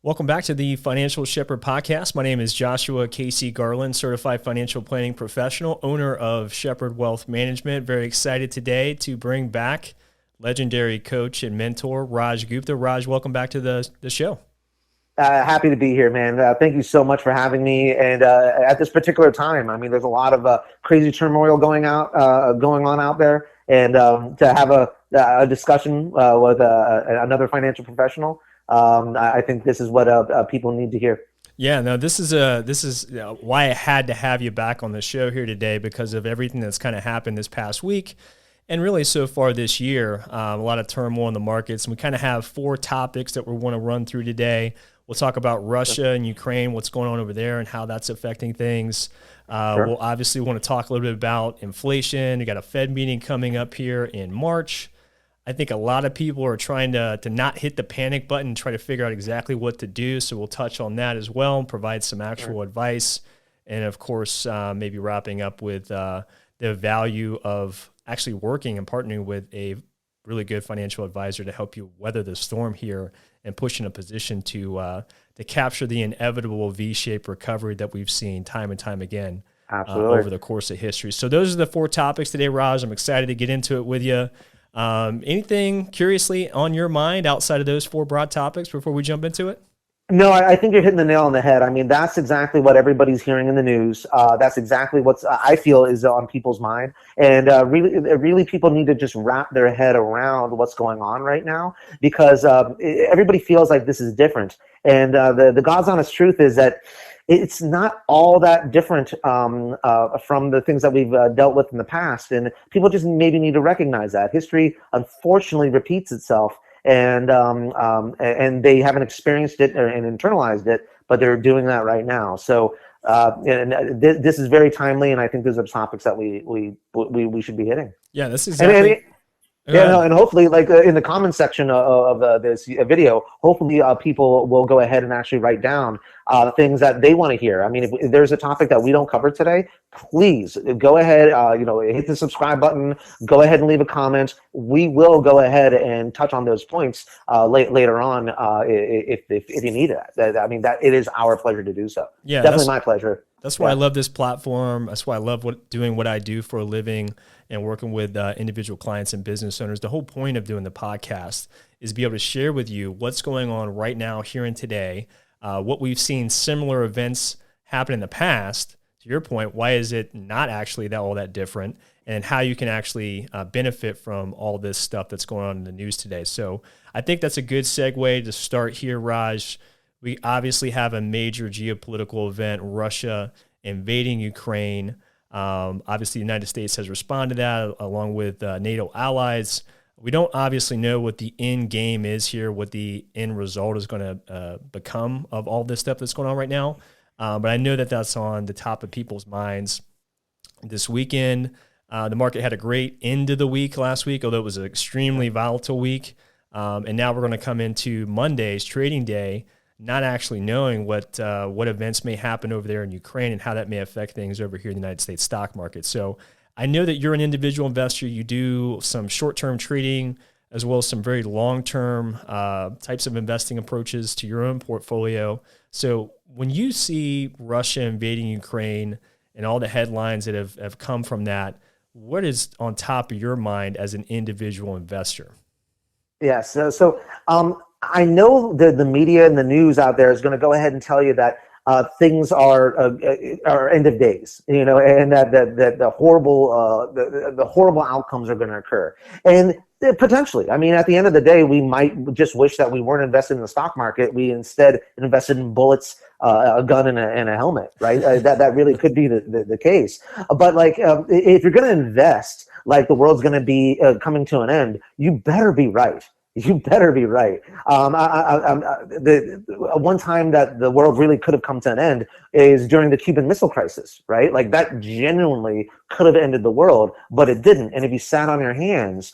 Welcome back to the Financial Shepherd Podcast. My name is Joshua Casey Garland, Certified Financial Planning Professional, owner of Shepherd Wealth Management. Very excited today to bring back legendary coach and mentor, Raaj Gupta. Raj, welcome back to the show. Happy to be here, man. Thank you so much for having me. And at this particular time, I mean, there's a lot of crazy turmoil going on out there. And to have a discussion with another financial professional, I think this is what people need to hear. Yeah, no, this is why I had to have you back on the show here today, because of everything that's kind of happened this past week and really so far this year. A lot of turmoil in the markets. And we kind of have four topics that we want to run through today. We'll talk about Russia and Ukraine, what's going on over there and how that's affecting things. Sure. We'll obviously want to talk a little bit about inflation. We got a Fed meeting coming up here in March. I think a lot of people are trying to not hit the panic button and try to figure out exactly what to do. So we'll touch on that as well and provide some actual advice. And of course, maybe wrapping up with the value of actually working and partnering with a really good financial advisor to help you weather the storm here and push in a position to capture the inevitable V-shaped recovery that we've seen time and time again over the course of history. So those are the four topics today, Raj. I'm excited to get into it with you. Anything curiously on your mind outside of those four broad topics before we jump into it? No, I think you're hitting the nail on the head. I mean, that's exactly what everybody's hearing in the news. That's exactly what I feel is on people's mind. And really, people need to just wrap their head around what's going on right now, because everybody feels like this is different. And the God's honest truth is that it's not all that different from the things that we've dealt with in the past. And people just maybe need to recognize that history, unfortunately, repeats itself. And they haven't experienced it and internalized it, but they're doing that right now. So this is very timely, and I think those are topics that we should be hitting. Yeah, this is exactly. And hopefully, like in the comment section of this video, hopefully people will go ahead and actually write down things that they want to hear. I mean, if there's a topic that we don't cover today, please go ahead, hit the subscribe button, go ahead and leave a comment. We will go ahead and touch on those points later on if you need it. I mean, that it is our pleasure to do so. Yeah, definitely my pleasure. That's why I love this platform. That's why I love doing what I do for a living and working with individual clients and business owners. The whole point of doing the podcast is to be able to share with you what's going on right now, here and today, what we've seen similar events happen in the past. To your point, why is it not actually all that different, and how you can actually benefit from all this stuff that's going on in the news today. So I think that's a good segue to start here, Raj. We obviously have a major geopolitical event, Russia invading Ukraine. Obviously, the United States has responded to that along with NATO allies. We don't obviously know what the end game is here, what the end result is going to become of all this stuff that's going on right now. But I know that that's on the top of people's minds this weekend. The market had a great end of the week last week, although it was an extremely volatile week. And now we're going to come into Monday's trading day, not actually knowing what events may happen over there in Ukraine and how that may affect things over here in the United States stock market. So I know that you're an individual investor. You do some short-term trading as well as some very long-term types of investing approaches to your own portfolio. So when you see Russia invading Ukraine and all the headlines that have come from that, what is on top of your mind as an individual investor? Yes. So I know the media and the news out there is going to go ahead and tell you that things are end of days, and that the horrible outcomes are going to occur. And potentially, I mean, at the end of the day, we might just wish that we weren't invested in the stock market. We instead invested in bullets, a gun, and a helmet, right? That really could be the case. But like, if you're going to invest like the world's going to be coming to an end, you better be right. You better be right. One time that the world really could have come to an end is during the Cuban Missile Crisis, right? Like that genuinely could have ended the world, but it didn't. And if you sat on your hands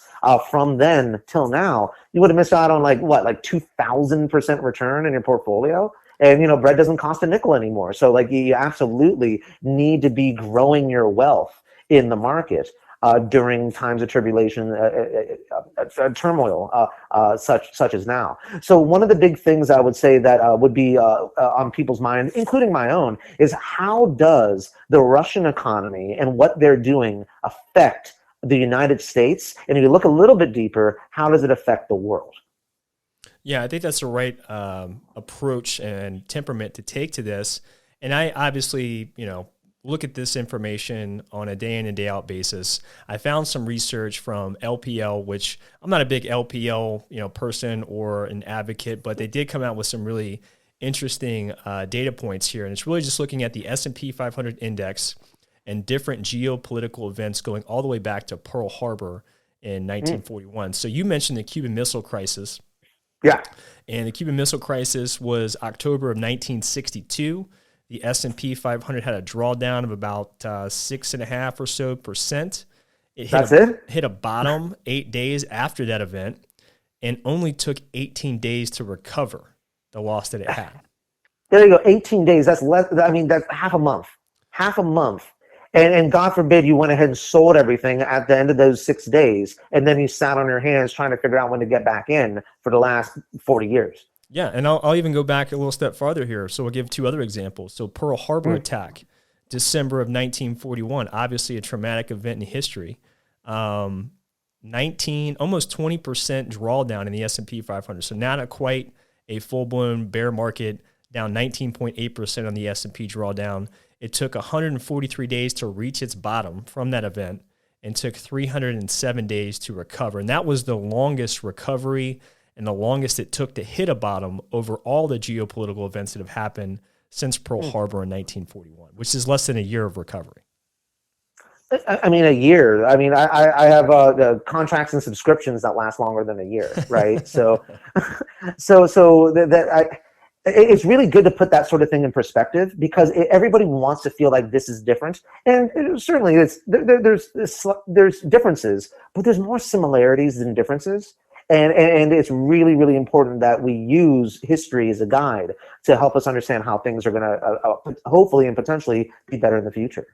from then till now, you would have missed out on like 2,000% return in your portfolio. And bread doesn't cost a nickel anymore. So like you absolutely need to be growing your wealth in the market. during times of tribulation, turmoil, such as now. So one of the big things I would say that would be on people's mind, including my own, is how does the Russian economy and what they're doing affect the United States? And if you look a little bit deeper, how does it affect the world? Yeah, I think that's the right approach and temperament to take to this. And I obviously, look at this information on a day in and day out basis. I found some research from LPL, which I'm not a big LPL, person or an advocate, but they did come out with some really interesting data points here. And it's really just looking at the S&P 500 index and different geopolitical events going all the way back to Pearl Harbor in 1941. So you mentioned the Cuban Missile Crisis. Yeah. And the Cuban Missile Crisis was October of 1962. The S&P 500 had a drawdown of about 6.5% or so. It hit a bottom 8 days after that event and only took 18 days to recover the loss that it had. There you go, 18 days. That's less. I mean, that's half a month. Half a month. And God forbid you went ahead and sold everything at the end of those 6 days, and then you sat on your hands trying to figure out when to get back in for the last 40 years. Yeah, and I'll even go back a little step farther here. So we'll give two other examples. So Pearl Harbor attack, December of 1941, obviously a traumatic event in history. almost 20% drawdown in the S&P 500. So not quite a full-blown bear market, down 19.8% on the S&P drawdown. It took 143 days to reach its bottom from that event and took 307 days to recover. And that was the longest recovery and the longest it took to hit a bottom over all the geopolitical events that have happened since Pearl Harbor in 1941, which is less than a year of recovery. I mean, a year. I mean, I have the contracts and subscriptions that last longer than a year, right? It's really good to put that sort of thing in perspective, because everybody wants to feel like this is different, and certainly there's differences, but there's more similarities than differences. And it's really, really important that we use history as a guide to help us understand how things are going to hopefully and potentially be better in the future.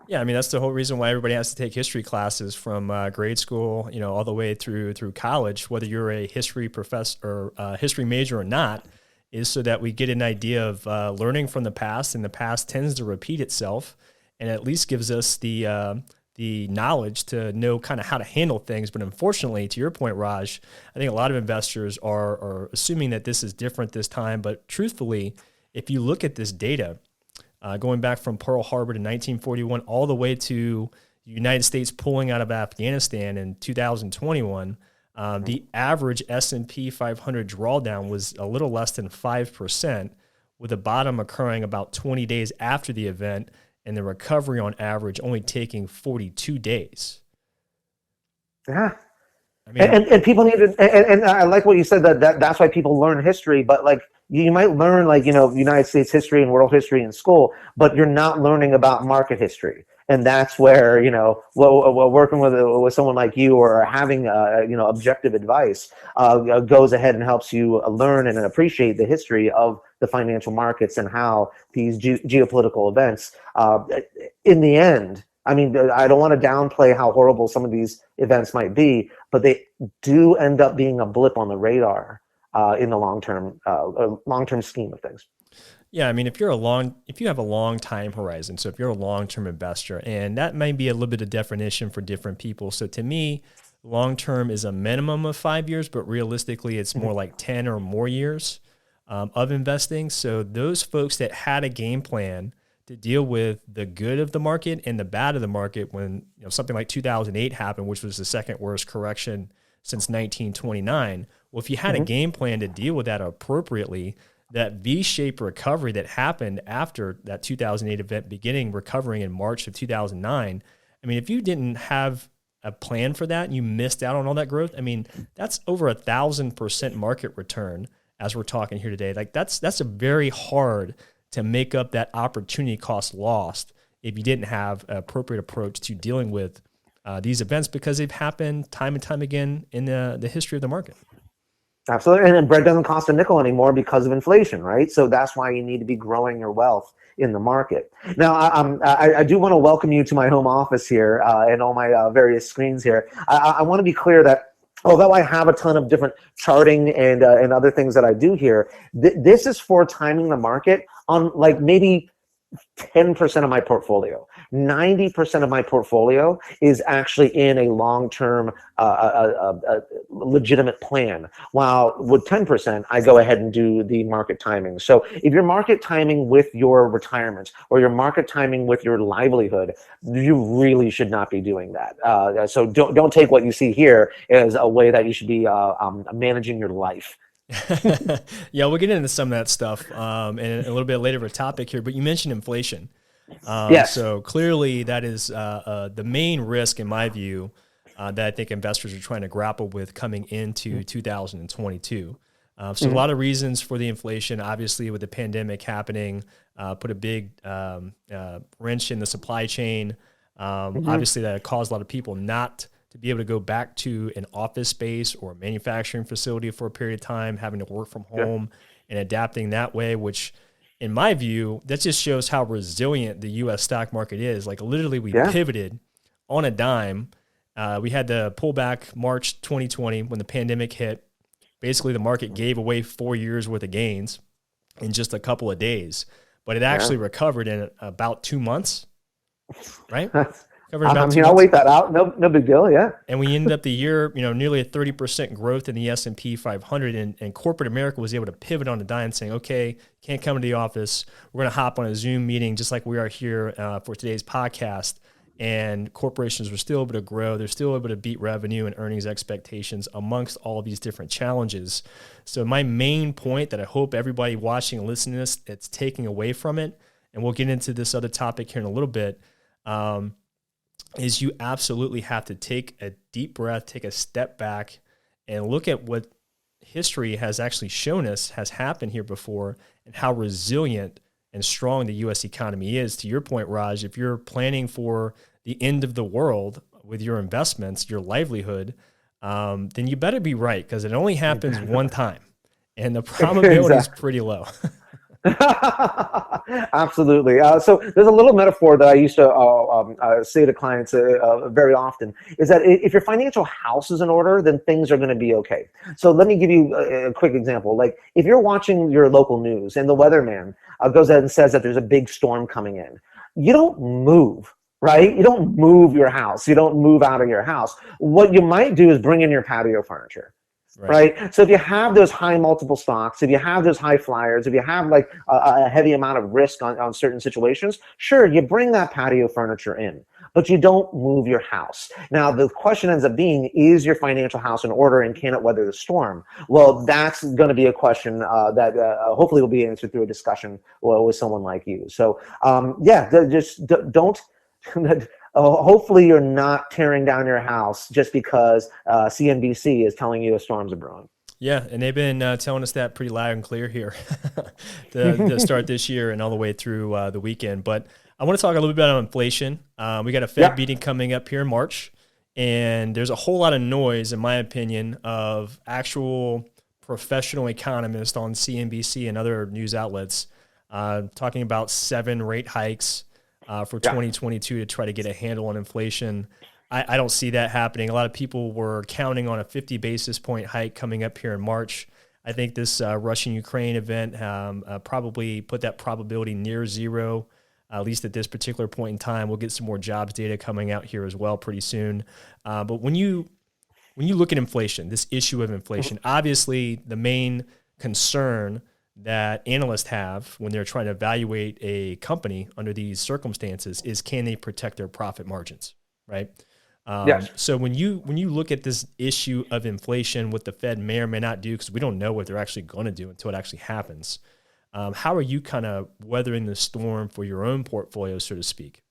Yeah, I mean, that's the whole reason why everybody has to take history classes from grade school, all the way through college, whether you're a history professor or history major or not, is so that we get an idea of learning from the past, and the past tends to repeat itself, and at least gives us the knowledge to know kind of how to handle things. But unfortunately, to your point, Raj, I think a lot of investors are assuming that this is different this time. But truthfully, if you look at this data, going back from Pearl Harbor to 1941 all the way to the United States pulling out of Afghanistan in 2021, the average S&P 500 drawdown was a little less than 5%, with a bottom occurring about 20 days after the event, and the recovery on average only taking 42 days. Yeah. I mean, and people need to, and I like what you said, that's why people learn history, but like you might learn United States history and world history in school, but you're not learning about market history. And that's where, working with someone like you, or having, objective advice goes ahead and helps you learn and appreciate the history of the financial markets and how these geopolitical events, in the end, I mean, I don't want to downplay how horrible some of these events might be, but they do end up being a blip on the radar in the long-term scheme of things. Yeah, I mean, if you have a long time horizon, so if you're a long-term investor, and that might be a little bit of definition for different people. So to me, long-term is a minimum of 5 years, but realistically, it's more like 10 or more years of investing. So those folks that had a game plan to deal with the good of the market and the bad of the market when something like 2008 happened, which was the second worst correction since 1929. Well, if you had a game plan to deal with that appropriately, that V-shaped recovery that happened after that 2008 event beginning recovering in March of 2009, I mean, if you didn't have a plan for that and you missed out on all that growth, I mean, that's over 1,000% market return as we're talking here today. Like that's a very hard to make up that opportunity cost lost if you didn't have an appropriate approach to dealing with these events, because they've happened time and time again in the history of the market. Absolutely. And bread doesn't cost a nickel anymore because of inflation, right? So that's why you need to be growing your wealth in the market. Now, I do want to welcome you to my home office here and all my various screens here. I want to be clear that although I have a ton of different charting and other things that I do here, this is for timing the market on like maybe 10% of my portfolio. 90% of my portfolio is actually in a long-term legitimate plan. While with 10%, I go ahead and do the market timing. So if you're market timing with your retirement or your market timing with your livelihood, you really should not be doing that. So don't take what you see here as a way that you should be managing your life. Yeah, we'll get into some of that stuff and a little bit later of a topic here, but you mentioned inflation. Yes. So clearly that is the main risk in my view that I think investors are trying to grapple with coming into 2022. So a lot of reasons for the inflation, obviously with the pandemic happening, put a big wrench in the supply chain. Obviously that caused a lot of people not to be able to go back to an office space or a manufacturing facility for a period of time, having to work from home and adapting that way, which in my view, that just shows how resilient the U.S. stock market is. Like literally we pivoted on a dime. We had the pullback March 2020 when the pandemic hit. Basically the market gave away 4 years worth of gains in just a couple of days, but it actually recovered in about 2 months, right? I'll wait that out. No big deal. Yeah. And we ended up the year, nearly a 30% growth in the S&P 500, and corporate America was able to pivot on a dime, saying, "Okay, can't come to the office. We're going to hop on a Zoom meeting, just like we are here for today's podcast." And corporations were still able to grow. They're still able to beat revenue and earnings expectations amongst all these different challenges. So my main point that I hope everybody watching and listening to this that's taking away from it, and we'll get into this other topic here in a little bit. Is you absolutely have to take a deep breath, take a step back, and look at what history has actually shown us has happened here before and how resilient and strong the U.S. economy is. To your point, Raj, if you're planning for the end of the world with your investments, your livelihood, then you better be right because it only happens one time, and the probability is pretty low. Absolutely. So there's a little metaphor that I used to say to clients very often is that if your financial house is in order, then things are going to be okay. So let me give you a quick example. Like if you're watching your local news and the weatherman goes out and says that there's a big storm coming in, you don't move. Right? You don't move your house. You don't move out of your house. What you might do is bring in your patio furniture. Right. So if you have those high multiple stocks, if you have those high flyers, if you have like a heavy amount of risk on certain situations, sure, you bring that patio furniture in, but you don't move your house. Now, the question ends up being, is your financial house in order and can it weather the storm? Well, that's going to be a question that hopefully will be answered through a discussion with someone like you. So, just don't. Hopefully you're not tearing down your house just because CNBC is telling you a storm's a brewing. Yeah, and they've been telling us that pretty loud and clear here to start this year and all the way through the weekend. But I want to talk a little bit about inflation. We got a Fed meeting coming up here in March, and there's a whole lot of noise, in my opinion, of actual professional economists on CNBC and other news outlets talking about 7 rate hikes for 2022 to try to get a handle on inflation. I don't see that happening. A lot of people were counting on a 50 basis point hike coming up here in March. I think this Russian-Ukraine event probably put that probability near zero, at least at this particular point in time. We'll get some more jobs data coming out here as well pretty soon. But when you look at inflation, this issue of inflation, obviously the main concern that analysts have when they're trying to evaluate a company under these circumstances is, can they protect their profit margins, right? Yes. So when you look at this issue of inflation, what the Fed may or may not do, because we don't know what they're actually going to do until it actually happens, how are you kind of weathering the storm for your own portfolio, so to speak?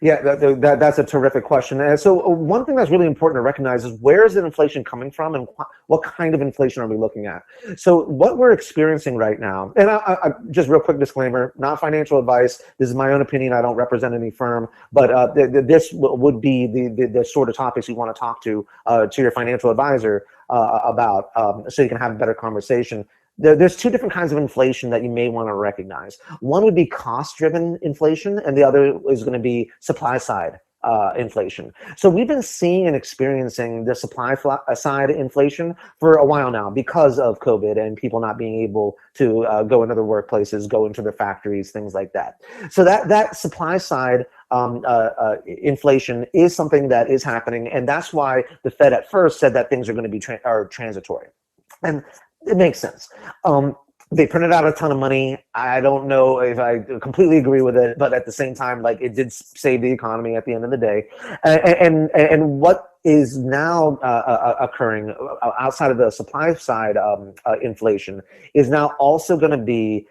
Yeah, that's a terrific question. And so one thing that's really important to recognize is, where is the inflation coming from and what kind of inflation are we looking at? So what we're experiencing right now, and I just real quick disclaimer, not financial advice. This is my own opinion. I don't represent any firm, but this would be the sort of topics you want to talk to your financial advisor about, so you can have a better conversation. There's two different kinds of inflation that you may want to recognize. One would be cost-driven inflation, and the other is going to be supply-side inflation. So we've been seeing and experiencing the supply-side inflation for a while now because of COVID and people not being able to go into their workplaces, go into their factories, things like that. So that supply-side inflation is something that is happening, and that's why the Fed at first said that things are going to be transitory, and it makes sense. They printed out a ton of money. I don't know if I completely agree with it, but at the same time, like, it did save the economy at the end of the day. And what is now occurring outside of the supply side inflation is now also going to be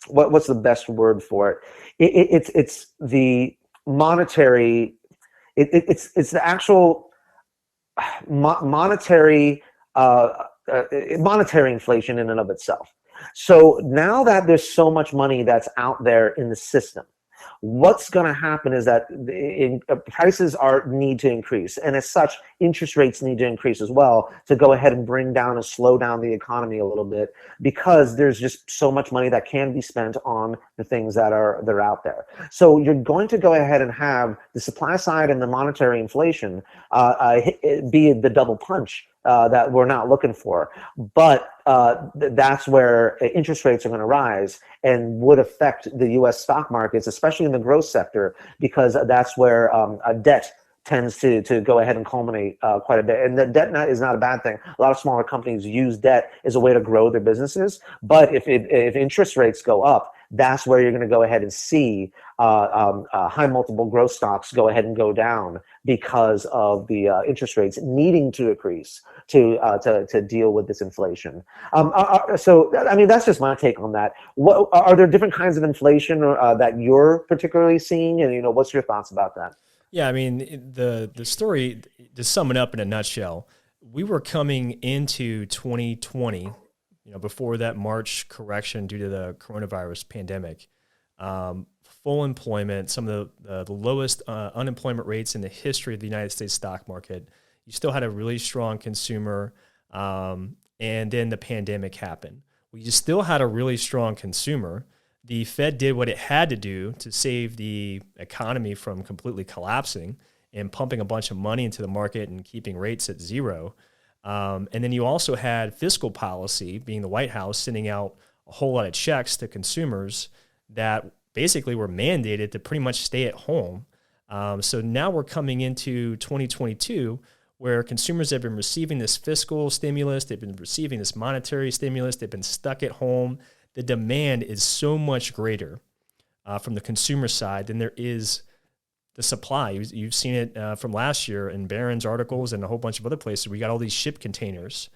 what's the best word for it? It's the monetary. It's the actual monetary. Monetary inflation in and of itself. So now that there's so much money that's out there in the system, what's going to happen is that prices need to increase, and as such, interest rates need to increase as well to go ahead and bring down and slow down the economy a little bit, because there's just so much money that can be spent on the things that are out there. So you're going to go ahead and have the supply side and the monetary inflation be the double punch that we're not looking for. But that's where interest rates are going to rise and would affect the U.S. stock markets, especially in the growth sector, because that's where debt tends to go ahead and culminate quite a bit. And the debt is not a bad thing. A lot of smaller companies use debt as a way to grow their businesses. But if interest rates go up, that's where you're going to go ahead and see high multiple growth stocks go ahead and go down because of the interest rates needing to increase to deal with this inflation. So, I mean, that's just my take on that. What are there different kinds of inflation that you're particularly seeing, and what's your thoughts about that? Yeah, I mean, the story, to sum it up in a nutshell, we were coming into 2020, before that March correction due to the coronavirus pandemic, full employment, some of the lowest unemployment rates in the history of the United States stock market. You still had a really strong consumer, and then the pandemic happened. Well, you still had a really strong consumer. The Fed did what it had to do to save the economy from completely collapsing and pumping a bunch of money into the market and keeping rates at zero. And then you also had fiscal policy, being the White House, sending out a whole lot of checks to consumers that basically were mandated to pretty much stay at home. So now we're coming into 2022, where consumers have been receiving this fiscal stimulus, they've been receiving this monetary stimulus, they've been stuck at home. The demand is so much greater from the consumer side than there is the supply. You've seen it from last year in Barron's articles and a whole bunch of other places. We got all these ship containers,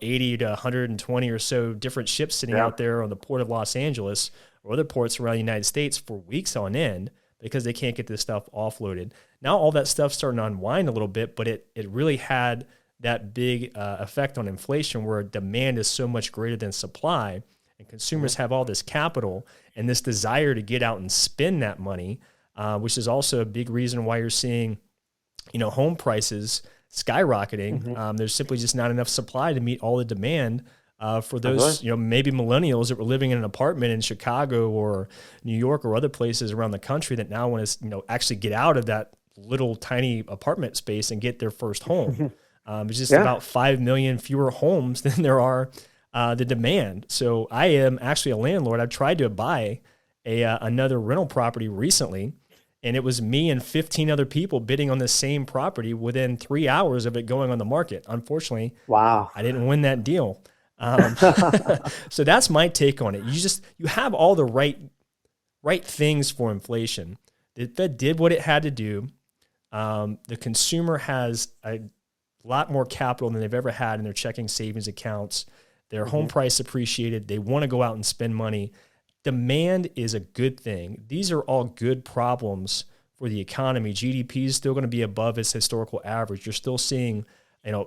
80 to 120 or so different ships sitting out there on the port of Los Angeles or other ports around the United States for weeks on end because they can't get this stuff offloaded. Now all that stuff's starting to unwind a little bit, but it really had that big effect on inflation, where demand is so much greater than supply, and consumers have all this capital and this desire to get out and spend that money, which is also a big reason why you're seeing, home prices skyrocketing. There's simply just not enough supply to meet all the demand for those, maybe millennials that were living in an apartment in Chicago or New York or other places around the country that now want to, actually get out of that little tiny apartment space and get their first home. It's just about 5 million fewer homes than there are the demand. So I am actually a landlord. I've tried to buy another rental property recently, and it was me and 15 other people bidding on the same property within 3 hours of it going on the market. Unfortunately, I didn't win that deal. So that's my take on it. You have all the right things for inflation. The Fed did what it had to do. The consumer has a lot more capital than they've ever had in their checking savings accounts. Their home price appreciated. They want to go out and spend money. Demand is a good thing. These are all good problems for the economy. GDP is still going to be above its historical average. You're still seeing,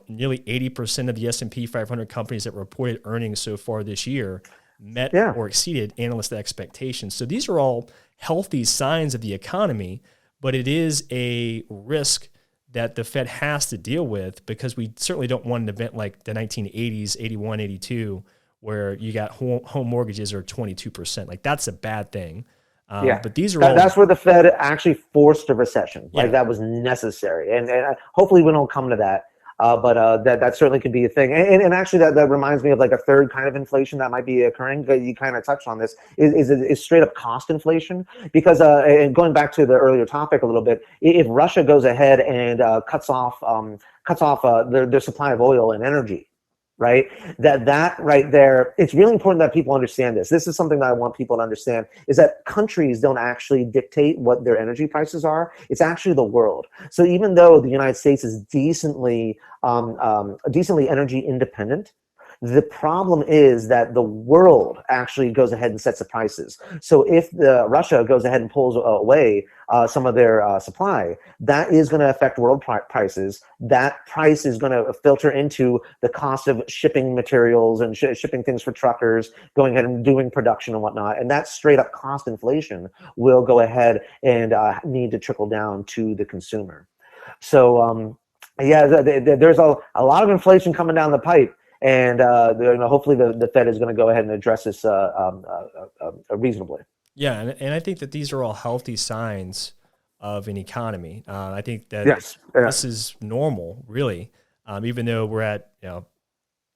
nearly 80% of the S&P 500 companies that reported earnings so far this year met or exceeded analyst expectations. So these are all healthy signs of the economy, but it is a risk that the Fed has to deal with, because we certainly don't want an event like the 1980s, 81, 82, where you got home mortgages are 22%. Like that's a bad thing. Yeah, But these are all, that's where the Fed actually forced a recession. yeah, Like that was necessary, and hopefully we don't come to that. But that certainly could be a thing. And actually, that reminds me of like a third kind of inflation that might be occurring. You kind of touched on this is straight up cost inflation, because and going back to the earlier topic a little bit, if Russia goes ahead and cuts off their supply of oil and energy, right? That right there, it's really important that people understand this. This is something that I want people to understand, is that countries don't actually dictate what their energy prices are. It's actually the world. So even though the United States is decently energy independent, the problem is that the world actually goes ahead and sets the prices. So if Russia goes ahead and pulls away some of their supply, that is going to affect world prices. That price is going to filter into the cost of shipping materials and shipping things for truckers, going ahead and doing production and whatnot. And that straight up cost inflation will go ahead and need to trickle down to the consumer. So yeah, there's a lot of inflation coming down the pipe. And hopefully the Fed is going to go ahead and address this reasonably. yeah. And I think that these are all healthy signs of an economy. I think that Yes. this is normal, really, even though we're at,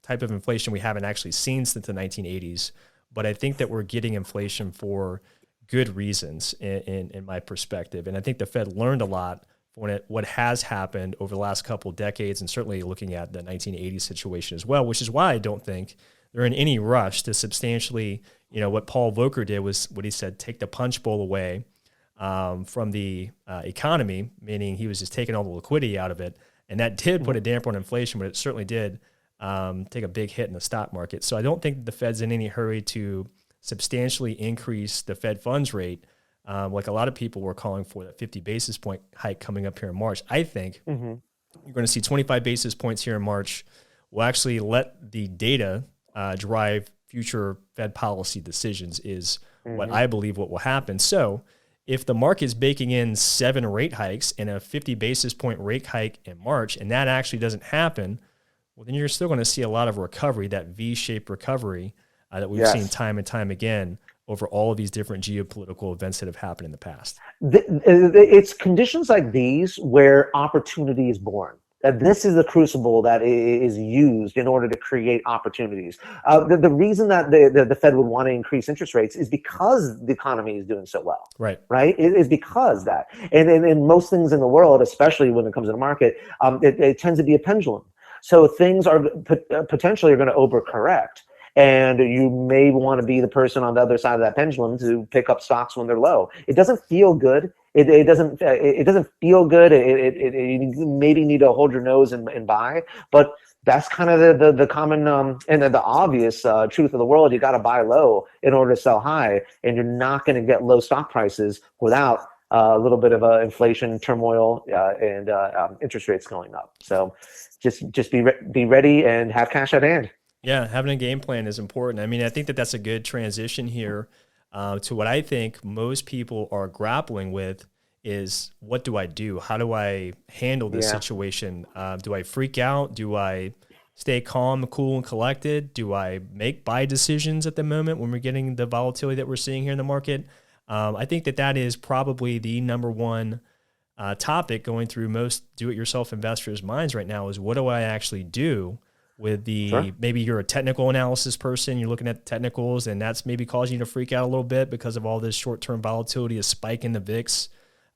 type of inflation we haven't actually seen since the 1980s. But I think that we're getting inflation for good reasons in my perspective. And I think the Fed learned a lot from what has happened over the last couple of decades, and certainly looking at the 1980 situation as well, which is why I don't think they're in any rush to substantially, what Paul Volcker did was what he said, take the punch bowl away from the economy, meaning he was just taking all the liquidity out of it. And that did put a damper on inflation, but it certainly did take a big hit in the stock market. So I don't think the Fed's in any hurry to substantially increase the Fed funds rate. Like a lot of people were calling for that 50 basis point hike coming up here in March. I think you're going to see 25 basis points here in March. We'll actually let the data drive future Fed policy decisions is what I believe what will happen. So if the market's baking in 7 rate hikes and a 50 basis point rate hike in March, and that actually doesn't happen, well, then you're still going to see a lot of recovery, that V-shaped recovery that we've seen time and time again over all of these different geopolitical events that have happened in the past. It's conditions like these where opportunity is born. This is the crucible that is used in order to create opportunities. The reason that the Fed would want to increase interest rates is because the economy is doing so well. Right. It is because that. And most things in the world, especially when it comes to the market, it tends to be a pendulum. So things are potentially going to overcorrect. And you may want to be the person on the other side of that pendulum to pick up stocks when they're low. It doesn't feel good. It doesn't feel good. You maybe need to hold your nose and buy, but that's kind of the common and the obvious truth of the world. You got to buy low in order to sell high, and you're not going to get low stock prices without a little bit of inflation, turmoil, and interest rates going up. So just be ready and have cash at hand. Yeah, having a game plan is important. I mean, I think that that's a good transition here to what I think most people are grappling with is, what do I do? How do I handle this situation? Do I freak out? Do I stay calm, cool, and collected? Do I make buy decisions at the moment when we're getting the volatility that we're seeing here in the market? I think that is probably the number one topic going through most do-it-yourself investors' minds right now is, what do I actually do? With maybe you're a technical analysis person, you're looking at technicals, and that's maybe causing you to freak out a little bit because of all this short-term volatility, a spike in the VIX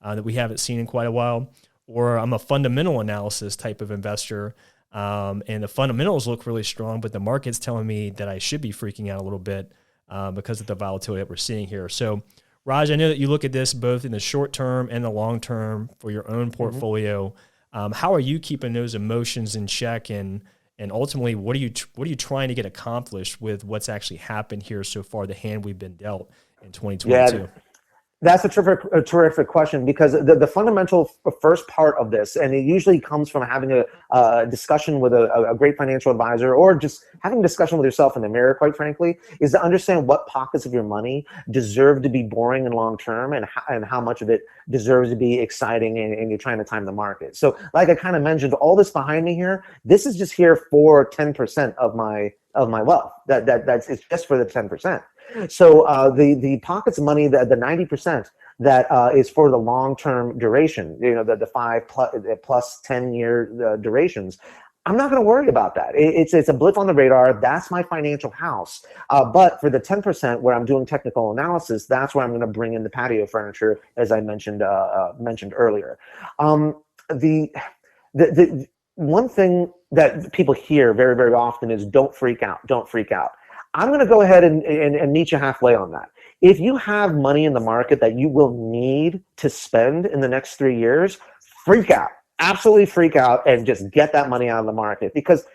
that we haven't seen in quite a while. Or I'm a fundamental analysis type of investor, and the fundamentals look really strong, but the market's telling me that I should be freaking out a little bit because of the volatility that we're seeing here. So, Raj, I know that you look at this both in the short term and the long term for your own portfolio. How are you keeping those emotions in check, and ultimately, what are you trying to get accomplished with what's actually happened here so far, the hand we've been dealt in 2022? That's a terrific question, because the fundamental first part of this, and it usually comes from having a discussion with a great financial advisor, or just having a discussion with yourself in the mirror, quite frankly, is to understand what pockets of your money deserve to be boring and long term, and how much of it deserves to be exciting, and you're trying to time the market. So like I kind of mentioned, all this behind me here, this is just here for 10% of my wealth. That's it's just for the 10%. So the pockets of money, the 90% that is for the long-term duration, the 5+ 10-year durations, I'm not going to worry about that. It's a blip on the radar. That's my financial house. But for the 10% where I'm doing technical analysis, that's where I'm going to bring in the patio furniture, as I mentioned earlier. The one thing that people hear very, very often is, don't freak out, don't freak out. I'm going to go ahead and meet you halfway on that. If you have money in the market that you will need to spend in the next 3 years, freak out. Absolutely freak out, and just get that money out of the market, because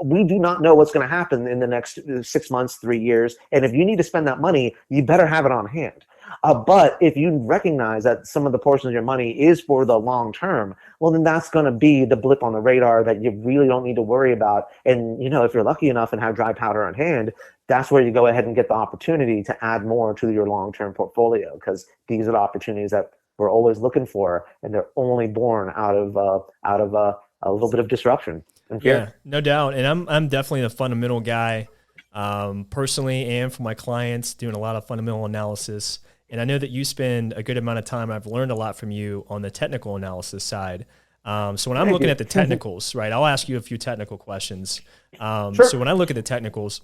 we do not know what's going to happen in the next 6 months, 3 years. And if you need to spend that money, you better have it on hand. But if you recognize that some of the portion of your money is for the long term, well, then that's going to be the blip on the radar that you really don't need to worry about. And, if you're lucky enough and have dry powder on hand, that's where you go ahead and get the opportunity to add more to your long-term portfolio, because these are the opportunities that we're always looking for, and they're only born out of a little bit of disruption and fear. Yeah, no doubt. And I'm definitely a fundamental guy, personally, and for my clients, doing a lot of fundamental analysis. And I know that you spend a good amount of time. I've learned a lot from you on the technical analysis side. So when I'm looking at the technicals, right, I'll ask you a few technical questions. Sure. So when I look at the technicals,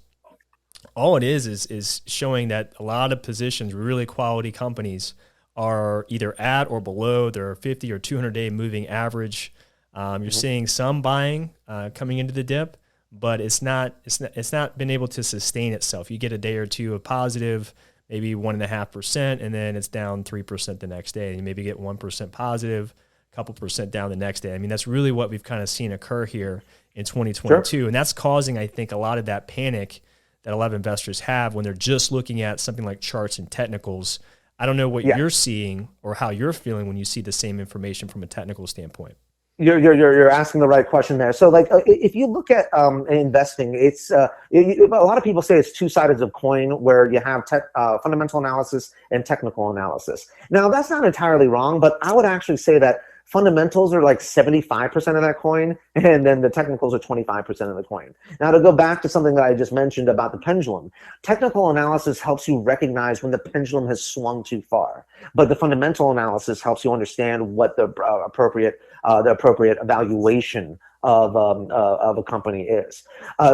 all it is showing that a lot of positions, really quality companies, are either at or below their 50 or 200-day moving average. You're seeing some buying coming into the dip, but it's not been able to sustain itself. You get a day or two of positive, maybe 1.5%, and then it's down 3% the next day. And you maybe get 1% positive, a couple percent down the next day. I mean, that's really what we've kind of seen occur here in 2022. Sure. And that's causing, I think, a lot of that panic that a lot of investors have when they're just looking at something like charts and technicals. I don't know what you're seeing or how you're feeling when you see the same information from a technical standpoint. You're asking the right question there. So, like, if you look at investing, it's a lot of people say it's two sides of a coin, where you have fundamental analysis and technical analysis. Now, that's not entirely wrong, but I would actually say that fundamentals are like 75% of that coin, and then the technicals are 25% of the coin. Now, to go back to something that I just mentioned about the pendulum, technical analysis helps you recognize when the pendulum has swung too far, but the fundamental analysis helps you understand what the appropriate evaluation of a company is.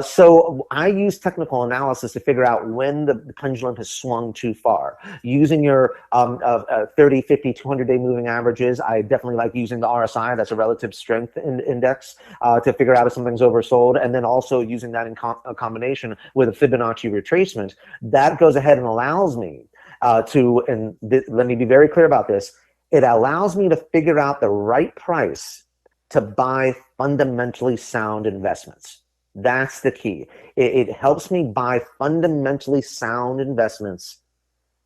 So I use technical analysis to figure out when the pendulum has swung too far. Using your 30, 50, 200-day moving averages, I definitely like using the RSI, that's a relative strength index, to figure out if something's oversold, and then also using that in combination with a Fibonacci retracement. That goes ahead and allows me let me be very clear about this, it allows me to figure out the right price to buy fundamentally sound investments. That's the key. It helps me buy fundamentally sound investments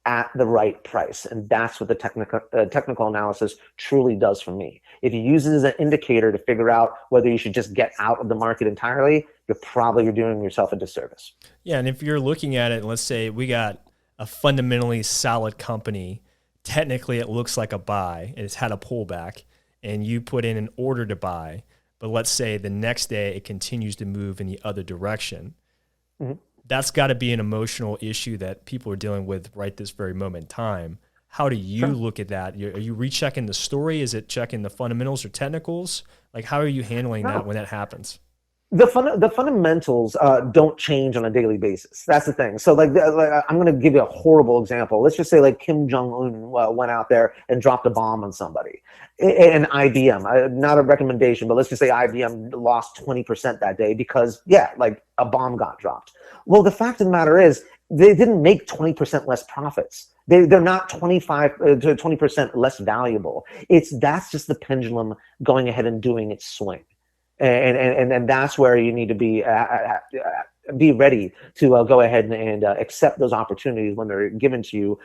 at the right price. And that's what the technical analysis truly does for me. If you use it as an indicator to figure out whether you should just get out of the market entirely, you're doing yourself a disservice. Yeah, and if you're looking at it, let's say we got a fundamentally solid company, technically it looks like a buy, and it's had a pullback, and you put in an order to buy, but let's say the next day it continues to move in the other direction. Mm-hmm. That's got to be an emotional issue that people are dealing with right this very moment in time. How do you look at that? Are you rechecking the story? Is it checking the fundamentals or technicals? Like, how are you handling that when that happens? The fundamentals don't change on a daily basis. That's the thing. So, like I'm going to give you a horrible example. Let's just say, like, Kim Jong-un went out there and dropped a bomb on somebody. And IBM, not a recommendation, but let's just say IBM lost 20% that day because, like, a bomb got dropped. Well, the fact of the matter is, they didn't make 20% less profits. They're not 25 to 20% less valuable. That's just the pendulum going ahead and doing its swing. And that's where you need to be be ready to go ahead and accept those opportunities when they're given to you,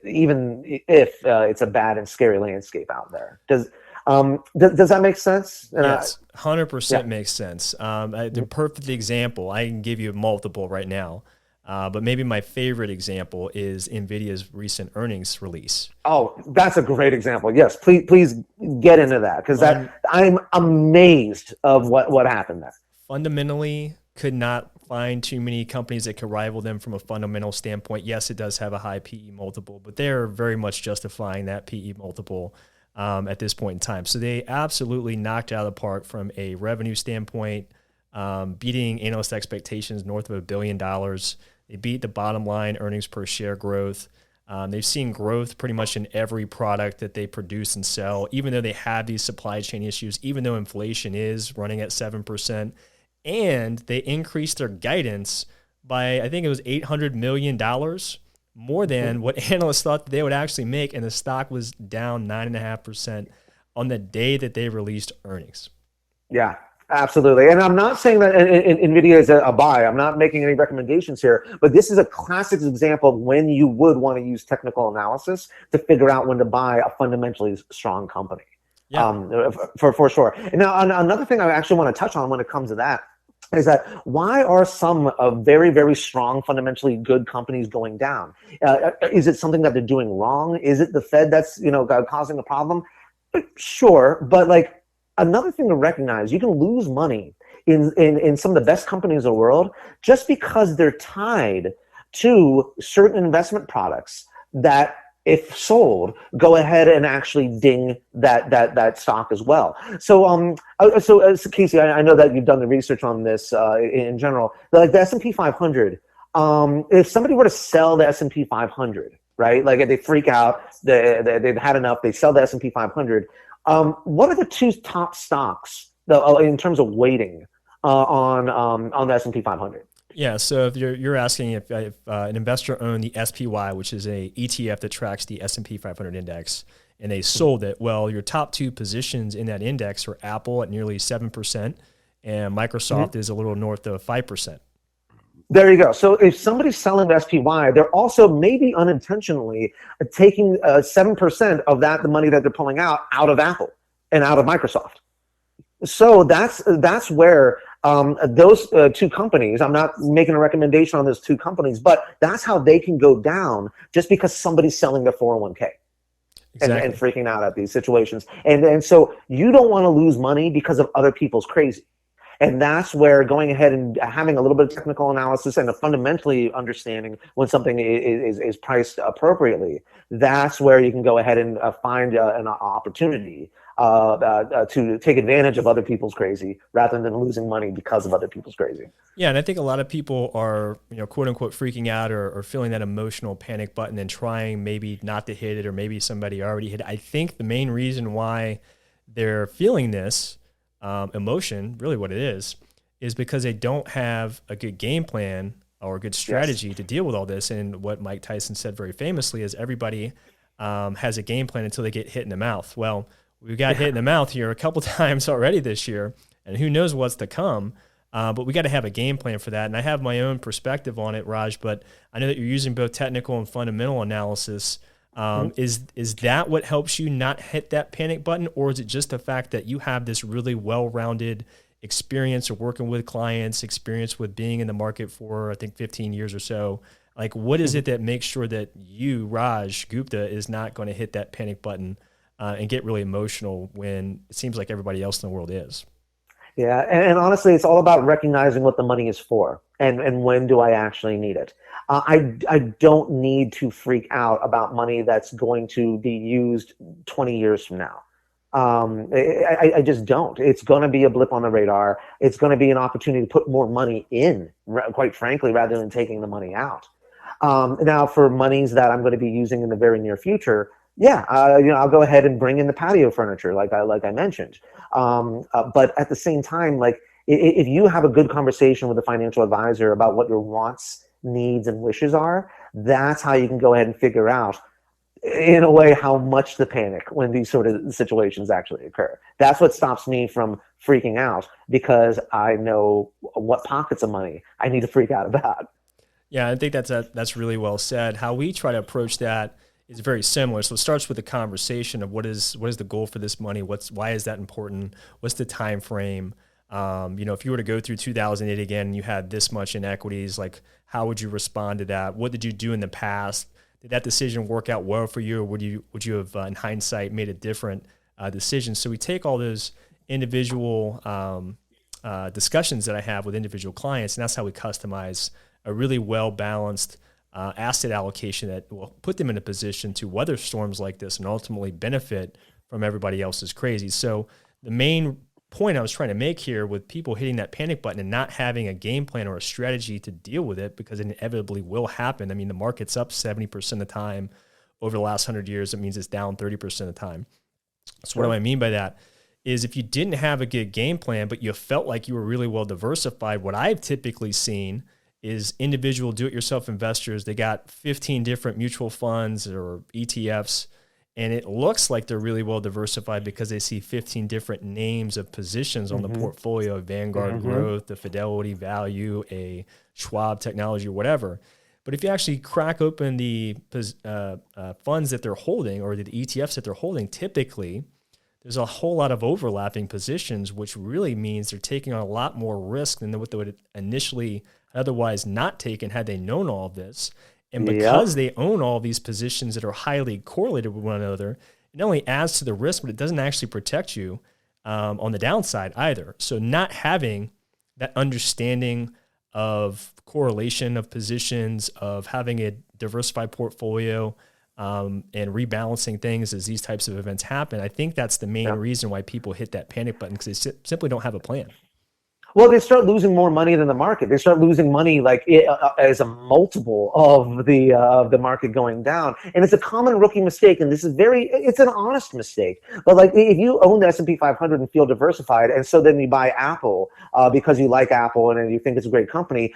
even if it's a bad and scary landscape out there. Does that make sense? Yes, 100% Yeah. makes sense. The perfect example, I can give you multiple right now, but maybe my favorite example is NVIDIA's recent earnings release. Oh, that's a great example. Yes, please get into that, because I'm amazed of what happened there. Fundamentally, could not find too many companies that could rival them from a fundamental standpoint. Yes, it does have a high PE multiple, but they're very much justifying that PE multiple at this point in time. So they absolutely knocked it out of the park from a revenue standpoint, beating analyst expectations north of $1 billion. They beat the bottom line earnings per share growth. They've seen growth pretty much in every product that they produce and sell, even though they have these supply chain issues, even though inflation is running at 7%. And they increased their guidance by, I think it was $800 million, more than what analysts thought that they would actually make. And the stock was down 9.5% on the day that they released earnings. Yeah, absolutely. And I'm not saying that NVIDIA is a buy. I'm not making any recommendations here, but this is a classic example of when you would want to use technical analysis to figure out when to buy a fundamentally strong company. Yeah. For sure. And now another thing I actually want to touch on when it comes to that is that why are some very, very strong, fundamentally good companies going down? Is it something that they're doing wrong? Is it the Fed that's causing the problem? Sure, but like another thing to recognize, you can lose money in some of the best companies in the world just because they're tied to certain investment products that, if sold, go ahead and actually ding that stock as well. So Casey, I know that you've done the research on this in general. Like the S&P 500, if somebody were to sell the S&P 500, right? Like if they freak out, they've had enough, they sell the S&P 500. What are the two top stocks in terms of weighting on the S&P 500? Yeah, so if you're asking if an investor owned the SPY, which is a ETF that tracks the S&P 500 index, and they sold it, well, your top two positions in that index are Apple at nearly 7%, and Microsoft is a little north of 5%. There you go. So if somebody's selling the SPY, they're also maybe unintentionally taking 7% of the money that they're pulling out of Apple and out of Microsoft. So that's where those two companies, I'm not making a recommendation on those two companies, but that's how they can go down just because somebody's selling their 401k. Exactly. And freaking out at these situations. And so you don't want to lose money because of other people's crazy. And that's where going ahead and having a little bit of technical analysis and a fundamentally understanding when something is priced appropriately, that's where you can go ahead and find an opportunity to take advantage of other people's crazy rather than losing money because of other people's crazy. Yeah, and I think a lot of people are, quote unquote, freaking out or feeling that emotional panic button and trying maybe not to hit it, or maybe somebody already hit it. I think the main reason why they're feeling this emotion, really what it is because they don't have a good game plan or a good strategy to deal with all this. And what Mike Tyson said very famously is everybody has a game plan until they get hit in the mouth. Well, we got hit in the mouth here a couple times already this year, and who knows what's to come. But we got to have a game plan for that. And I have my own perspective on it, Raj, but I know that you're using both technical and fundamental analysis. Is that what helps you not hit that panic button, or is it just the fact that you have this really well-rounded experience of working with clients, experience with being in the market for, I think, 15 years or so? Like, what is it that makes sure that you, Raaj Gupta, is not going to hit that panic button and get really emotional when it seems like everybody else in the world is? Yeah, and honestly, it's all about recognizing what the money is for and when do I actually need it. I don't need to freak out about money that's going to be used 20 years from now. I just don't. It's going to be a blip on the radar. It's going to be an opportunity to put more money in, quite frankly, rather than taking the money out. Now, for monies that I'm going to be using in the very near future, I'll go ahead and bring in the patio furniture, like I mentioned. But at the same time, like if you have a good conversation with a financial advisor about what your wants, needs, and wishes are, that's how you can go ahead and figure out, in a way, how much to panic when these sort of situations actually occur. That's what stops me from freaking out because I know what pockets of money I need to freak out about. Yeah, I think that's really well said. How we try to approach that is very similar. So it starts with a conversation of what is the goal for this money? Why is that important? What's the time frame? If you were to go through 2008 again and you had this much in equities, like how would you respond to that? What did you do in the past? Did that decision work out well for you, or would you have, in hindsight, made a different decision? So we take all those individual discussions that I have with individual clients, and that's how we customize a really well-balanced asset allocation that will put them in a position to weather storms like this and ultimately benefit from everybody else's crazy. So the main point I was trying to make here with people hitting that panic button and not having a game plan or a strategy to deal with it, because it inevitably will happen. I mean, the market's up 70% of the time over the last 100 years. It means it's down 30% of the time. So what do I mean by that? Is if you didn't have a good game plan, but you felt like you were really well diversified, what I've typically seen is individual do-it-yourself investors. They got 15 different mutual funds or ETFs, and it looks like they're really well diversified because they see 15 different names of positions on the portfolio, Vanguard Growth, the Fidelity Value, a Schwab Technology, or whatever. But if you actually crack open the funds that they're holding, or the ETFs that they're holding, typically there's a whole lot of overlapping positions, which really means they're taking on a lot more risk than what they would initially otherwise not taken had they known all of this. And because they own all these positions that are highly correlated with one another, it not only adds to the risk, but it doesn't actually protect you on the downside either. So not having that understanding of correlation of positions, of having a diversified portfolio, and rebalancing things as these types of events happen, I think that's the main reason why people hit that panic button, because they simply don't have a plan. Well, they start losing more money than the market. They start losing money as a multiple of the market going down, and it's a common rookie mistake. And this is it's an honest mistake. But like if you own the S&P 500 and feel diversified, and so then you buy Apple because you like Apple and you think it's a great company,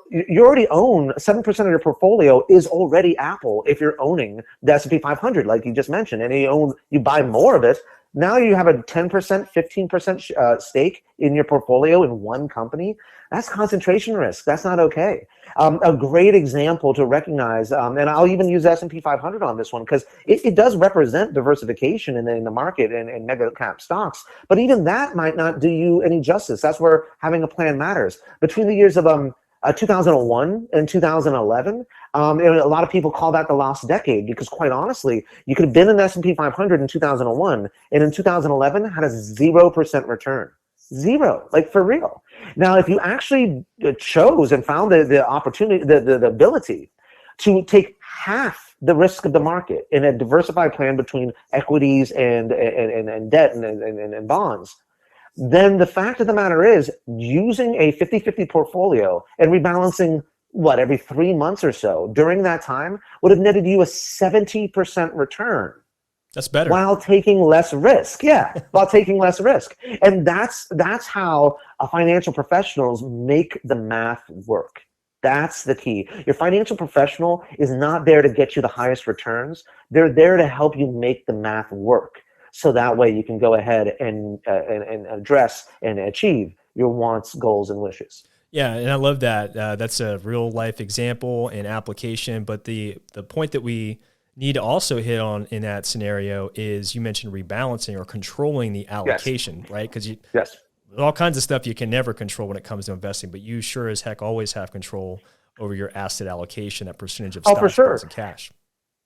you already own 7% of your portfolio is already Apple. If you're owning the S&P 500, like you just mentioned, and you buy more of it. Now you have a 10%, 15% stake in your portfolio in one company. That's concentration risk. That's not okay. A great example to recognize, and I'll even use S&P 500 on this one, because it does represent diversification in the market and mega cap stocks. But even that might not do you any justice. That's where having a plan matters. Between the years of 2001 and 2011, and a lot of people call that the lost decade, because quite honestly, you could have been in the S&P 500 in 2001, and in 2011 had a 0% return. Zero, like for real. Now, if you actually chose and found the opportunity, the ability to take half the risk of the market in a diversified plan between equities and debt and bonds, then the fact of the matter is, using a 50-50 portfolio and rebalancing every 3 months or so during that time would have netted you a 70% return. That's better. While taking less risk. Yeah, while taking less risk. And that's how financial professionals make the math work. That's the key. Your financial professional is not there to get you the highest returns. They're there to help you make the math work. So that way you can go ahead and address and achieve your wants, goals, and wishes. Yeah, and I love that. That's a real life example and application. But the point that we need to also hit on in that scenario is, you mentioned rebalancing or controlling the allocation, right? Because there's all kinds of stuff you can never control when it comes to investing, but you sure as heck always have control over your asset allocation, that percentage of stocks, bonds, and cash.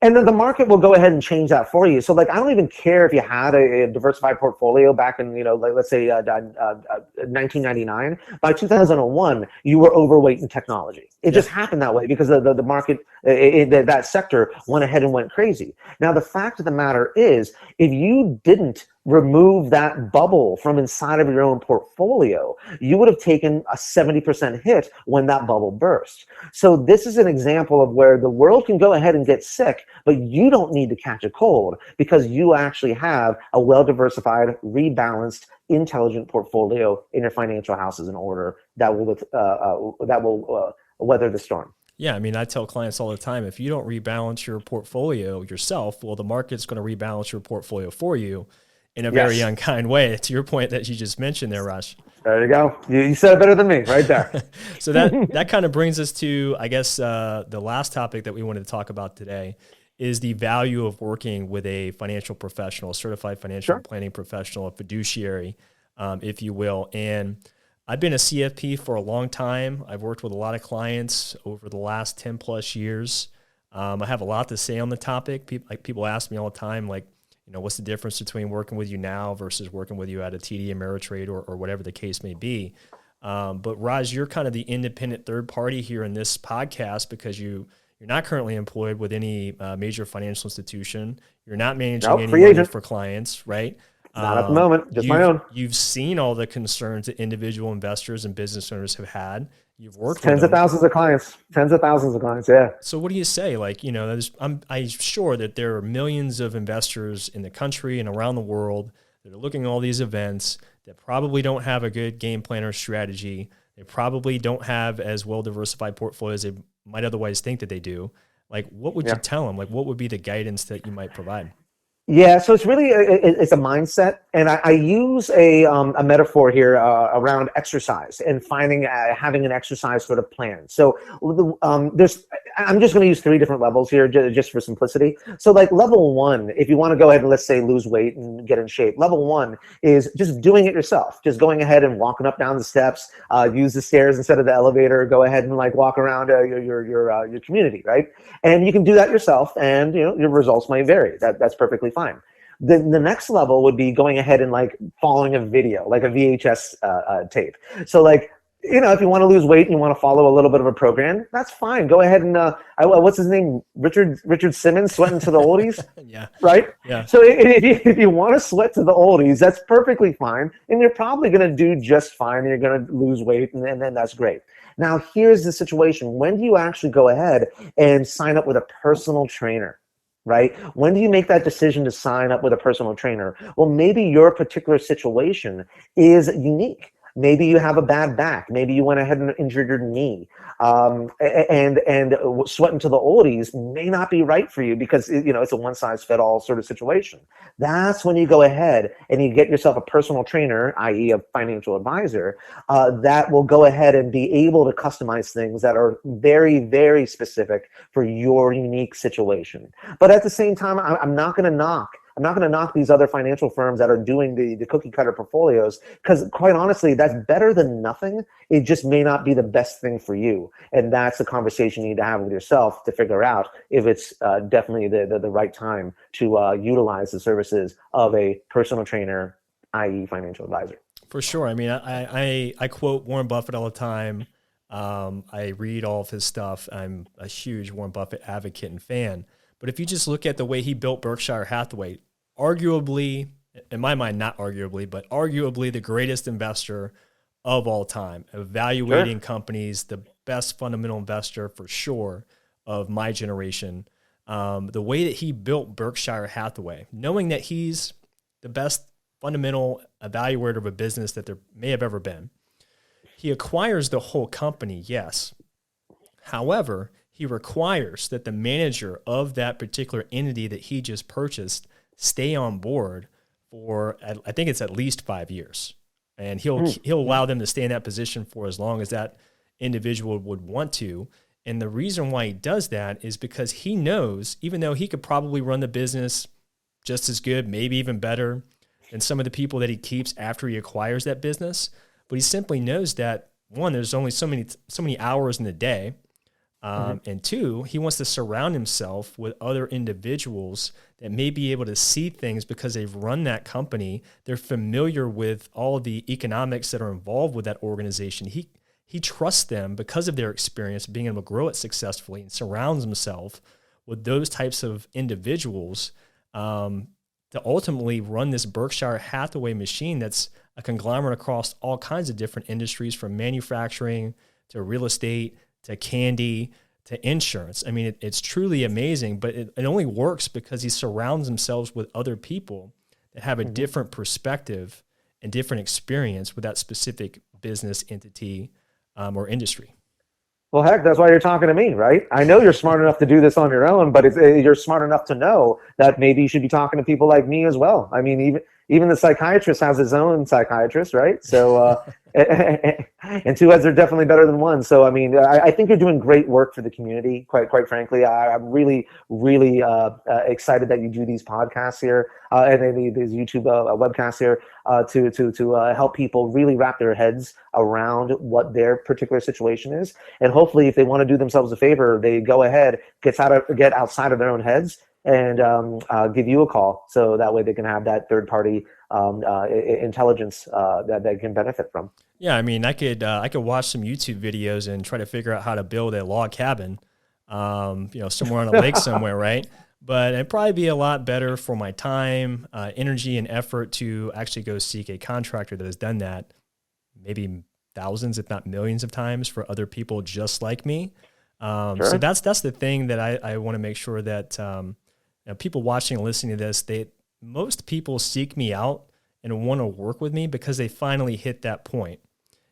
And then the market will go ahead and change that for you. So like, I don't even care if you had a diversified portfolio back in, like, let's say 1999. By 2001, you were overweight in technology. It just happened that way because the market, that sector went ahead and went crazy. Now, the fact of the matter is, if you didn't remove that bubble from inside of your own portfolio, you would have taken a 70% hit when that bubble burst. So this is an example of where the world can go ahead and get sick, but you don't need to catch a cold because you actually have a well-diversified, rebalanced, intelligent portfolio in your financial houses in order that will weather the storm. Yeah, I mean, I tell clients all the time, if you don't rebalance your portfolio yourself, well, the market's going to rebalance your portfolio for you. in a very unkind way, to your point that you just mentioned there, Raj. There you go. You said it better than me right there. So that kind of brings us to, I guess, the last topic that we wanted to talk about today is the value of working with a financial professional, a certified financial planning professional, a fiduciary, if you will. And I've been a CFP for a long time. I've worked with a lot of clients over the last 10 plus years. I have a lot to say on the topic. People ask me all the time, like, what's the difference between working with you now versus working with you at a TD Ameritrade or whatever the case may be. But Raj, you're kind of the independent third party here in this podcast because you're not currently employed with any major financial institution. You're not managing any money for clients, right? Not at the moment, just my own. You've seen all the concerns that individual investors and business owners have had. You've worked tens of thousands of clients, yeah. So what do you say? Like, I'm sure that there are millions of investors in the country and around the world that are looking at all these events that probably don't have a good game plan or strategy. They probably don't have as well diversified portfolios as they might otherwise think that they do. Like, what would you tell them? Like, what would be the guidance that you might provide? Yeah, so it's really it's a mindset, and I use a metaphor here around exercise and finding having an exercise sort of plan. So I'm just going to use 3 different levels here just for simplicity. So like level 1, if you want to go ahead and let's say lose weight and get in shape, level 1 is just doing it yourself, just going ahead and walking up down the steps, use the stairs instead of the elevator, go ahead and like walk around your community, right? And you can do that yourself, and your results might vary. That's perfectly fine. The next level would be going ahead and like following a video, like a VHS tape. So like, if you want to lose weight and you want to follow a little bit of a program, that's fine. Go ahead and what's his name? Richard Simmons, sweating to the oldies. Yeah. Right. Yeah. So if you want to sweat to the oldies, that's perfectly fine, and you're probably going to do just fine. And you're going to lose weight, and then that's great. Now here's the situation: when do you actually go ahead and sign up with a personal trainer? Right? When do you make that decision to sign up with a personal trainer? Well, maybe your particular situation is unique. Maybe you have a bad back. Maybe you went ahead and injured your knee. And sweating to the oldies may not be right for you because it's a one-size-fits-all sort of situation. That's when you go ahead and you get yourself a personal trainer, i.e. a financial advisor, that will go ahead and be able to customize things that are very, very specific for your unique situation. But at the same time, I'm not going to knock these other financial firms that are doing the cookie cutter portfolios, because quite honestly, that's better than nothing. It just may not be the best thing for you. And that's the conversation you need to have with yourself to figure out if it's definitely the right time to utilize the services of a personal trainer, i.e. financial advisor. For sure. I mean, I quote Warren Buffett all the time. I read all of his stuff. I'm a huge Warren Buffett advocate and fan. But if you just look at the way he built Berkshire Hathaway, arguably, in my mind, not arguably, but arguably the greatest investor of all time, evaluating companies, the best fundamental investor for sure of my generation. The way that he built Berkshire Hathaway, knowing that he's the best fundamental evaluator of a business that there may have ever been, he acquires the whole company, yes. However, he requires that the manager of that particular entity that he just purchased stay on board for, I think it's at least 5 years. And he'll allow them to stay in that position for as long as that individual would want to. And the reason why he does that is because he knows, even though he could probably run the business just as good, maybe even better than some of the people that he keeps after he acquires that business, but he simply knows that, one, there's only so many hours in the day. And 2, he wants to surround himself with other individuals that may be able to see things because they've run that company. They're familiar with all of the economics that are involved with that organization. He trusts them because of their experience being able to grow it successfully, and surrounds himself with those types of individuals to ultimately run this Berkshire Hathaway machine that's a conglomerate across all kinds of different industries, from manufacturing to real estate to candy, to insurance. I mean, it's truly amazing, but it only works because he surrounds himself with other people that have a different perspective and different experience with that specific business entity or industry. Well, heck, that's why you're talking to me, right? I know you're smart enough to do this on your own, but you're smart enough to know that maybe you should be talking to people like me as well. I mean, Even the psychiatrist has his own psychiatrist, right? So, and two heads are definitely better than one. So, I mean, I think you're doing great work for the community. Quite frankly, I'm really, really excited that you do these podcasts here and then these YouTube webcasts here to help people really wrap their heads around what their particular situation is. And hopefully, if they want to do themselves a favor, they go ahead, get outside of their own heads, and give you a call, so that way they can have that third party intelligence that they can benefit from. Yeah, I mean, I could watch some YouTube videos and try to figure out how to build a log cabin, somewhere on a lake somewhere, right? But it'd probably be a lot better for my time, energy, and effort to actually go seek a contractor that has done that maybe thousands, if not millions of times for other people just like me. Sure. So that's the thing that I want to make sure that people watching and listening to this, most people seek me out and want to work with me because they finally hit that point.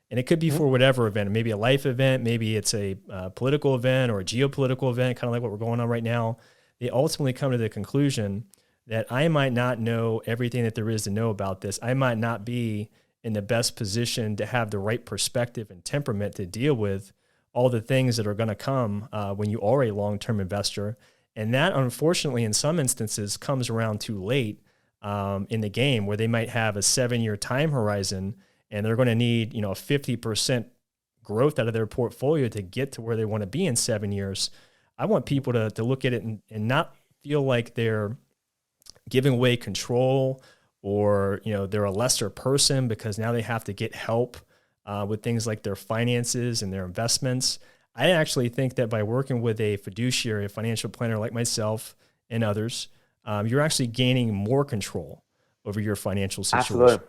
And it could be for whatever event, maybe a life event, maybe it's a political event or a geopolitical event, kind of like what we're going on right now. They ultimately come to the conclusion that I might not know everything that there is to know about this. I might not be in the best position to have the right perspective and temperament to deal with all the things that are going to come when you are a long-term investor. And that, unfortunately, in some instances comes around too late in the game, where they might have a 7-year time horizon and they're going to need, a 50% growth out of their portfolio to get to where they want to be in 7 years. I want people to look at it and not feel like they're giving away control or, they're a lesser person because now they have to get help with things like their finances and their investments. I actually think that by working with a fiduciary, a financial planner like myself and others, you're actually gaining more control over your financial situation.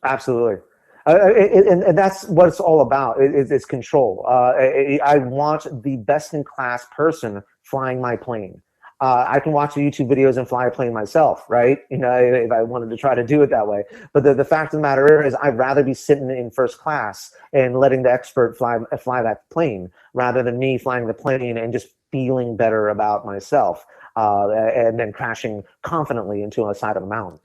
Absolutely. And that's what it's all about. It's control. I want the best in class person flying my plane. I can watch the YouTube videos and fly a plane myself, right? If I wanted to try to do it that way. But the fact of the matter is, I'd rather be sitting in first class and letting the expert fly that plane rather than me flying the plane and just feeling better about myself. And then crashing confidently into a side of a mountain.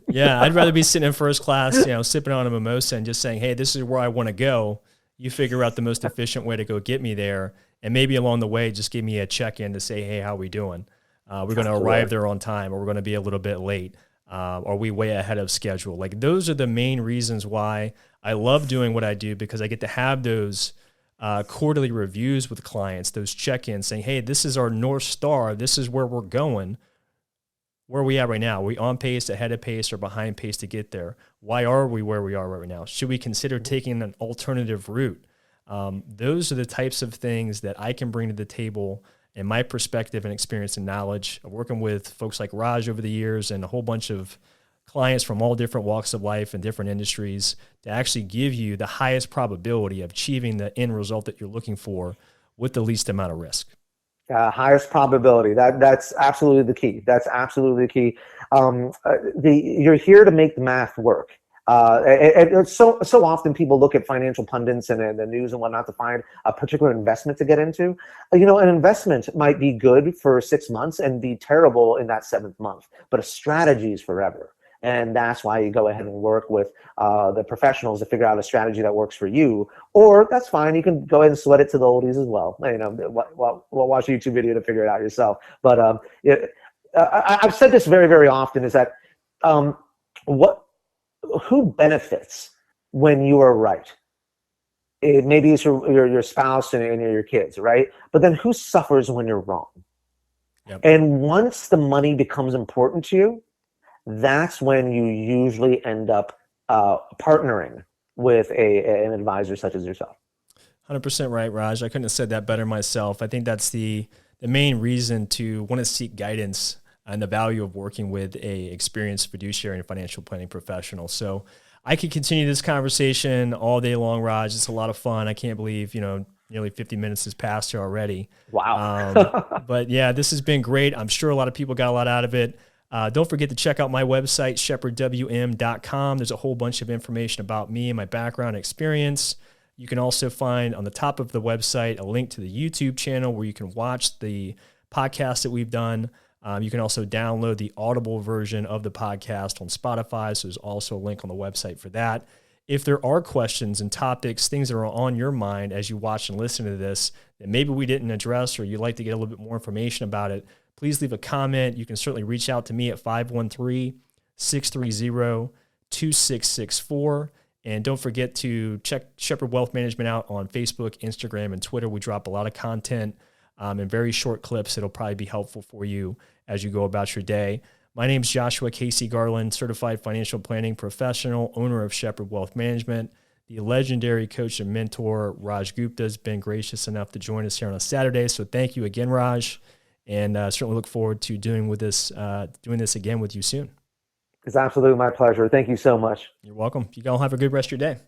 Yeah, I'd rather be sitting in first class, sipping on a mimosa and just saying, hey, this is where I want to go. You figure out the most efficient way to go get me there. And maybe along the way, just give me a check-in to say, hey, how we doing? We're going to arrive there on time, or we're going to be a little bit late. Are we way ahead of schedule? Like, those are the main reasons why I love doing what I do, because I get to have those quarterly reviews with clients, those check-ins saying, hey, this is our North Star. This is where we're going. Where are we at right now? Are we on pace, ahead of pace, or behind pace to get there? Why are we where we are right now? Should we consider taking an alternative route? Those are the types of things that I can bring to the table in my perspective and experience and knowledge of working with folks like Raj over the years and a whole bunch of clients from all different walks of life and different industries to actually give you the highest probability of achieving the end result that you're looking for with the least amount of risk. Highest probability. That's absolutely the key. That's absolutely the key. You're here to make the math work. And so often people look at financial pundits and the news and whatnot to find a particular investment to get into. An investment might be good for 6 months and be terrible in that 7th month, but a strategy is forever. And that's why you go ahead and work with the professionals to figure out a strategy that works for you. Or that's fine. You can go ahead and sweat it to the oldies as well. We'll watch a YouTube video to figure it out yourself. But I've said this very, very often, is that who benefits when you are right? Maybe it's your spouse and your kids, right? But then who suffers when you're wrong? Yep. And once the money becomes important to you, that's when you usually end up partnering with an advisor such as yourself. 100% right, Raj. I couldn't have said that better myself. I think that's the main reason to want to seek guidance and the value of working with a experienced fiduciary and financial planning professional. So I could continue this conversation all day long, Raj. It's a lot of fun. I can't believe, nearly 50 minutes has passed here already. Wow. But yeah, this has been great. I'm sure a lot of people got a lot out of it. Don't forget to check out my website, shepherdwm.com. There's a whole bunch of information about me and my background and experience. You can also find on the top of the website a link to the YouTube channel where you can watch the podcast that we've done. You can also download the Audible version of the podcast on Spotify. So there's also a link on the website for that. If there are questions and topics, things that are on your mind as you watch and listen to this that maybe we didn't address or you'd like to get a little bit more information about it, please leave a comment. You can certainly reach out to me at 513-630-2664. And don't forget to check Shepherd Wealth Management out on Facebook, Instagram, and Twitter. We drop a lot of content in very short clips that'll probably be helpful for you as you go about your day. My name is Joshua Casey Garland, certified financial planning professional, owner of Shepherd Wealth Management. The legendary coach and mentor, Raaj Gupta, has been gracious enough to join us here on a Saturday. So thank you again, Raj. And certainly look forward to doing this again with you soon. It's absolutely my pleasure. Thank you so much. You're welcome. You all have a good rest of your day.